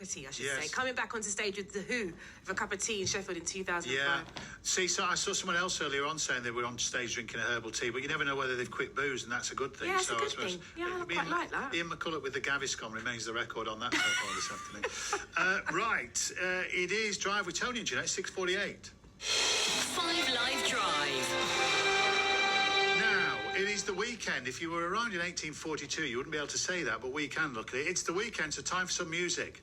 celebrity, I should say, coming back onto stage with The Who with a cup of tea in Sheffield in 2005. Yeah. See, so I saw someone else earlier on saying they were on stage drinking a herbal tea, but you never know whether they've quit booze, and that's a good thing. Yeah, it's a good thing. Yeah, I quite like that. Ian McCulloch with the Gaviscon remains the record on that so far this afternoon. It is Drive with Tony and Jeanette, 6:48. 5 Live Drive. Now, it is the weekend. If you were around in 1842, you wouldn't be able to say that, but we can, luckily. It's the weekend, so time for some music.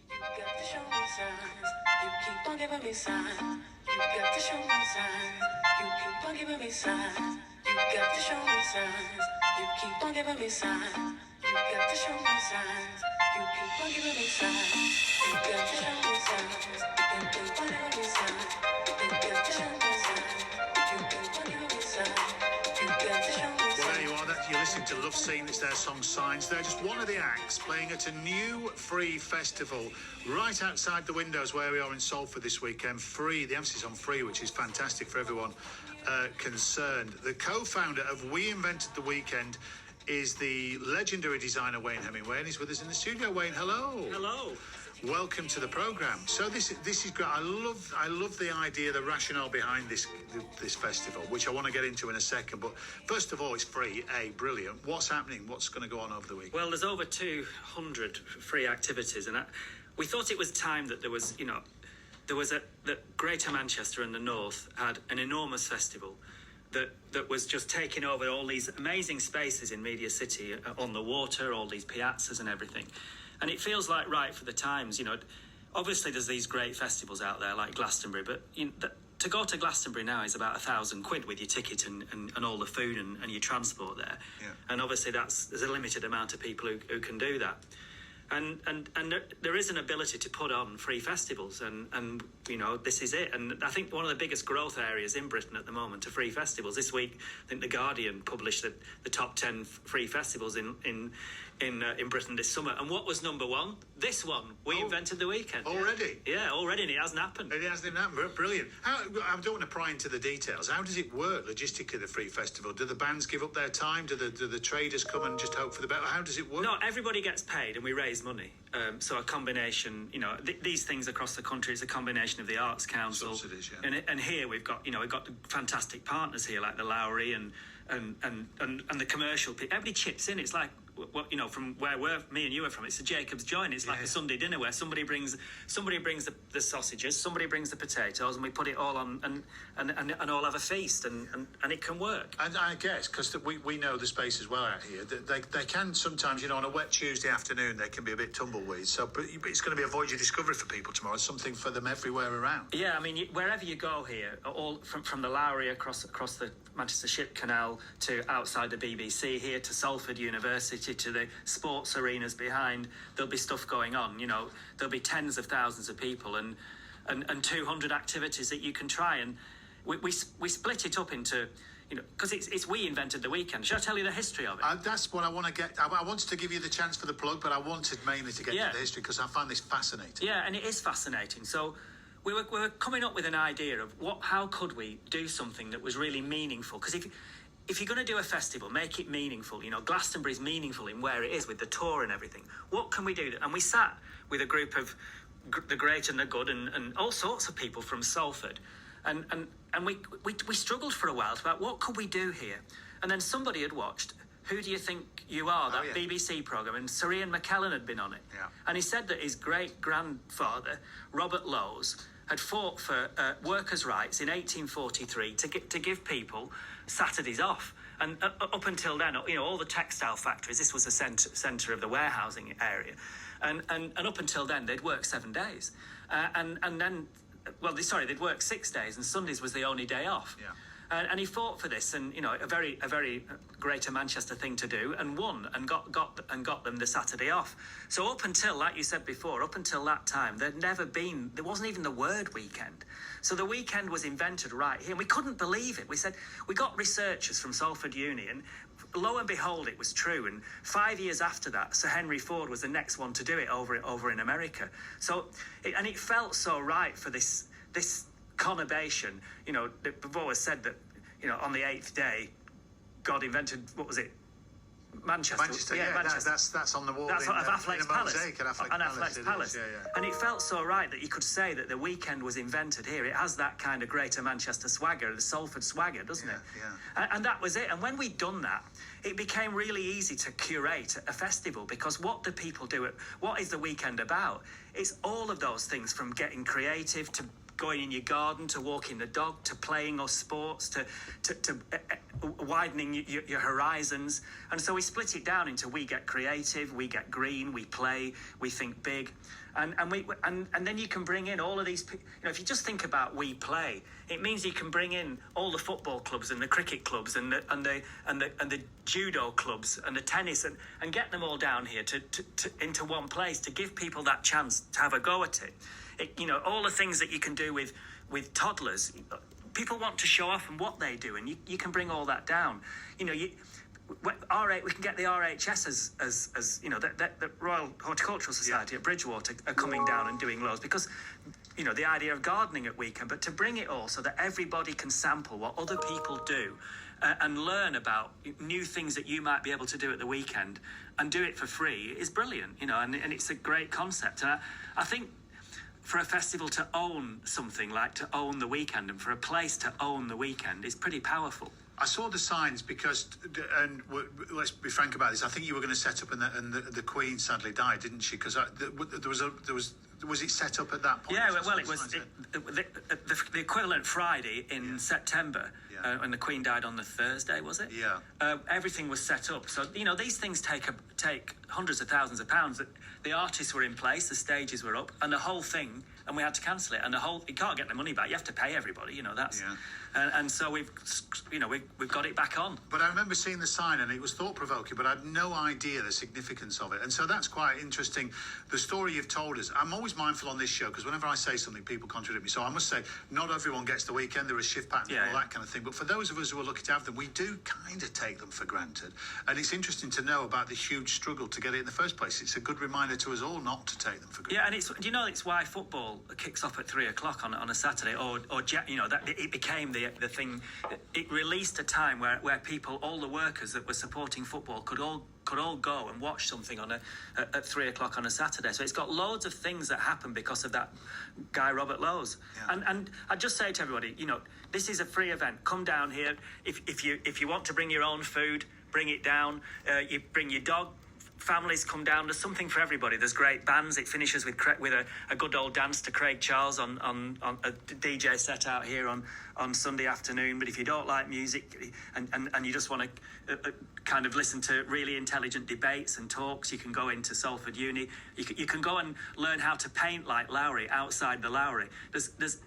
You got to show me signs. You keep on giving me signs. You got to show me signs. You keep on giving me signs. You got to show me signs. You keep on giving me signs. You got to show me signs. You keep on giving me signs. You got to show me signs. You keep on giving me signs. You got to show me signs. You keep on giving me signs. You got to show me signs. Well, there you are. You're listening to Love Scene. It's their song Signs. They're just one of the acts playing at a new free festival right outside the windows where we are in Salford this weekend. Free, the emphasis on free, which is fantastic for everyone concerned. The co-founder of We Invented the Weekend is the legendary designer Wayne Hemingway, and he's with us in the studio. Wayne, hello. Hello. Welcome to the programme. So this is great. I love the idea, the rationale behind this festival, which I want to get into in a second. But first of all, it's free. Brilliant. What's happening? What's going to go on over the week? Well, there's over 200 free activities, and we thought it was time that that Greater Manchester and the North had an enormous festival that was just taking over all these amazing spaces in Media City, on the water, all these piazzas and everything. And it feels like right for the times, Obviously, there's these great festivals out there like Glastonbury, but to go to Glastonbury now is about £1,000 with your ticket and all the food and your transport there. Yeah. And obviously, there's a limited amount of people who can do that. And there is an ability to put on free festivals, and this is it. And I think one of the biggest growth areas in Britain at the moment are free festivals. This week, I think The Guardian published the top 10 free festivals in Britain this summer. And what was number one? This one. We invented the weekend. Already? Yeah, already, and it hasn't happened. It hasn't happened. Brilliant. I don't want to pry into the details. How does it work logistically, the free festival? Do the bands give up their time? Do the traders come and just hope for the better? How does it work? No, everybody gets paid, and we raise money. So a combination, these things across the country, it's a combination of the Arts Council. Subsidies, yeah. And here we've got fantastic partners here like the Lowry and the commercial people. Everybody chips in. It's like, from where me and you are from, it's a Jacob's Joint. It's like a Sunday dinner where somebody brings the sausages, somebody brings the potatoes, and we put it all on and all have a feast, and it can work. And I guess, because we know the space as well out here, they can sometimes, on a wet Tuesday afternoon, they can be a bit tumbleweed. So but it's going to be a voyage of discovery for people tomorrow. It's something for them everywhere around. Yeah, I mean, wherever you go here, all from the Lowry across the Manchester Ship Canal to outside the BBC here to Salford University to the sports arenas behind, there'll be stuff going on. There'll be tens of thousands of people and 200 activities that you can try. And we split it up into, because it's We Invented the Weekend. Shall I tell you the history of it? That's what I want to get. I wanted to give you the chance for the plug, but I wanted mainly to get to the history because I find this fascinating. Yeah, and it is fascinating. So we were coming up with an idea of how could we do something that was really meaningful? Because if you're going to do a festival, make it meaningful. Glastonbury's meaningful in where it is with the tour and everything. What can we do? And we sat with a group of the great and the good and all sorts of people from Salford. And we struggled for a while about what could we do here. And then somebody had watched Who Do You Think You Are, that BBC programme, and Sir Ian McKellen had been on it. Yeah. And he said that his great-grandfather, Robert Lowes, had fought for workers' rights in 1843 to give people Saturdays off. And up until then, all the textile factories, this was the centre of the warehousing area. And up until then, they'd work 7 days. And then, they'd work 6 days, and Sundays was the only day off. Yeah. And he fought for this, and a very Greater Manchester thing to do, and won, and got them the Saturday off. So up until, like you said before, up until that time, there wasn't even the word weekend. So the weekend was invented right here, and we couldn't believe it. We got researchers from Salford Uni, and lo and behold, it was true. And 5 years after that, Sir Henry Ford was the next one to do it over in America. So, it felt so right for this conurbation. We've always said that, on the 8th day, God invented, what was it? Manchester. Yeah, Manchester. That's on the wall. That's in, of Athlete's in a Palace. mosaic at Athlete's Palace. Yeah. And it felt so right that you could say that the weekend was invented here. It has that kind of Greater Manchester swagger, the Salford swagger, doesn't it? Yeah. And that was it. And when we'd done that, it became really easy to curate a festival, because what do people do? What is the weekend about? It's all of those things, from getting creative to going in your garden, to walking the dog, to playing or sports, to widening your horizons. And so we split it down into, we get creative, we get green, we play, we think big. And then you can bring in all of these, if you just think about we play, it means you can bring in all the football clubs and the cricket clubs and the judo clubs and the tennis and get them all down here to into one place, to give people that chance to have a go at it. All the things that you can do with toddlers. People want to show off and what they do, and you can bring all that down. We can get the RHS as the Royal Horticultural Society at Bridgewater are coming down and doing loads, because the idea of gardening at weekend, but to bring it all so that everybody can sample what other people do and learn about new things that you might be able to do at the weekend and do it for free is brilliant. And it's a great concept. And I think for a festival to own something, like to own the weekend, and for a place to own the weekend, is pretty powerful. I saw the signs because, and let's be frank about this, I think you were going to set up, and the Queen sadly died, didn't she? Because was it set up at that point? Yeah, well, it was the equivalent Friday in September, and the Queen died on the Thursday, was it? Yeah. Everything was set up. So, these things take hundreds of thousands of pounds. The artists were in place, the stages were up, and the whole thing, and we had to cancel it. And you can't get the money back. You have to pay everybody, that's... Yeah. And so we've got it back on. But I remember seeing the sign, and it was thought-provoking, but I had no idea the significance of it. And so that's quite interesting. The story you've told us, I'm always mindful on this show, because whenever I say something, people contradict me. So I must say, not everyone gets the weekend. There is shift pattern and all that kind of thing. But for those of us who are lucky to have them, we do kind of take them for granted. And it's interesting to know about the huge struggle to get it in the first place. It's a good reminder to us all not to take them for granted. Yeah, and it's why football kicks off at 3:00 on a Saturday, or that it became the thing. It released a time where people, all the workers that were supporting football, could all go and watch something at 3:00 on a Saturday. So it's got loads of things that happen because of that guy Robert Lowes. Yeah. And I just say to everybody, this is a free event. Come down here. If you want to bring your own food, bring it down. You bring your dog. Families come down. There's something for everybody. There's great bands. It finishes with a good old dance to Craig Charles on a DJ set out here on Sunday afternoon. But if you don't like music and you just want to kind of listen to really intelligent debates and talks, you can go into Salford Uni. You can go and learn how to paint like Lowry outside the Lowry. There's That's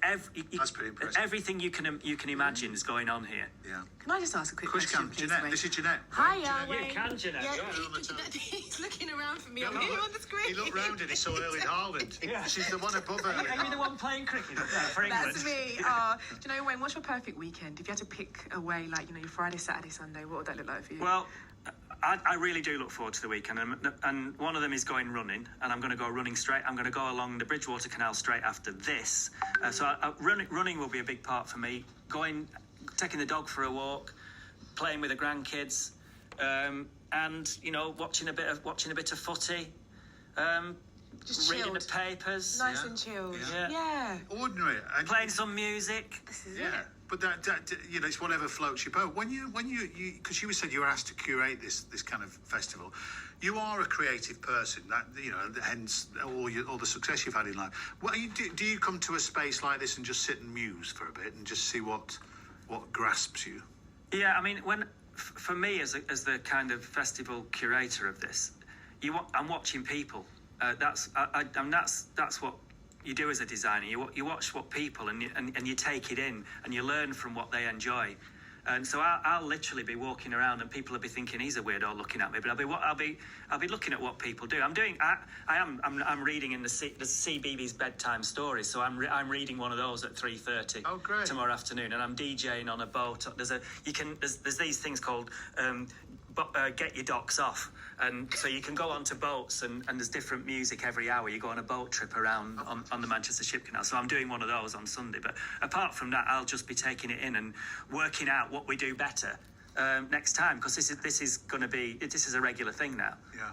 pretty impressive. Everything you can imagine is going on here. Yeah. Can I just ask a quick Of course you question, can. please, Jeanette, Wayne? this is Jeanette. Hi, Jeanette. Wayne. You can, Jeanette. Yeah, Yeah. he's looking around for me. I'm here on the screen. He looked round and he saw Erling Haaland. Yeah. She's the one above Erling Are you the Haaland. one playing cricket for England? That's me. Do you know, Wayne, what's your perfect weekend? If you had to pick away, your Friday, Saturday, Sunday, what would that look like for you? Well, I really do look forward to the weekend, and one of them is going running, and I'm going to go running straight. I'm going to go along the Bridgewater Canal straight after this. So running will be a big part for me. Taking the dog for a walk, playing with the grandkids, and watching a bit of footy. Just reading the chilled. papers. Nice and chilled. Yeah. Ordinary. And Playing some music. This is yeah. it. But that it's whatever floats your boat. When you because you said you were asked to curate this kind of festival, you are a creative person. That hence all the success you've had in life. Well, do you come to a space like this and just sit and muse for a bit and just see what grasps you? Yeah, I mean, for me as the kind of festival curator of this, I'm watching people. That's what you do as a designer. You watch what people and you take it in and you learn from what they enjoy. And so I'll literally be walking around and people will be thinking he's a weirdo looking at me, but I'll be looking at what people do. I'm reading in the CBeebies bedtime stories, so I'm reading one of those at 3:30 Oh, great. tomorrow afternoon, and I'm DJing on a boat. There's these things called get your docks off, and so you can go onto boats and there's different music every hour. You go on a boat trip around on the Manchester Ship Canal. So I'm doing one of those on Sunday, but apart from that, I'll just be taking it in and working out what we do better next time, because this is a regular thing now. Yeah.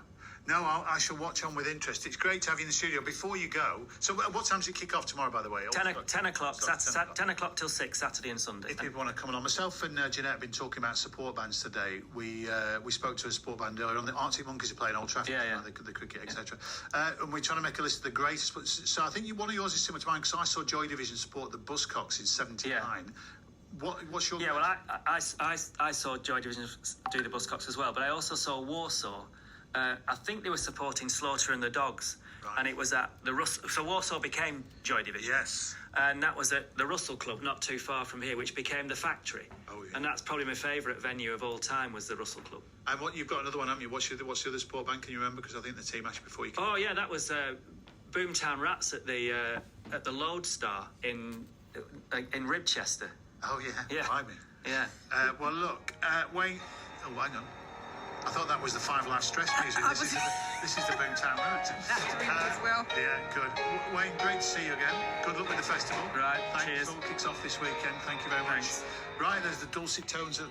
No, I shall watch on with interest. It's great to have you in the studio. Before you go, so what time does it kick off tomorrow, by the way? 10 o'clock, Sorry, 10 o'clock till 6, Saturday and Sunday. If people want to come along, myself and Jeanette have been talking about support bands today. We spoke to a support band earlier on. The Arctic Monkeys are playing Old Trafford, the cricket, etc. And we're trying to make a list of the greatest. So I think one of yours is similar to mine, because I saw Joy Division support the Buzzcocks in '79. Yeah. What's your? Yeah, well, I saw Joy Division do the Buzzcocks as well, but I also saw Warsaw. I think they were supporting Slaughter and the Dogs, and it was at the Russell. So Warsaw became Joy Division. Yes. And that was at the Russell Club, not too far from here, which became the Factory. Oh, yeah. And that's probably my favourite venue of all time, was the Russell Club. And you've got another one, haven't you? What's the other sport band? Can you remember? Because I think the team actually before you came. Oh yeah, that was Boomtown Rats at the Lodestar in Ribchester. Oh yeah. Yeah. Blimey. Yeah. Well, look, Wayne. Oh, hang on. I thought that was the Five Live Stress music. This is the Boomtown Rats. That's really as well. Yeah, good. Wayne, great to see you again. Good luck with the festival. Right. Thanks. Cheers. All kicks off this weekend. Thank you very much. Thanks. Right, there's the dulcet tones of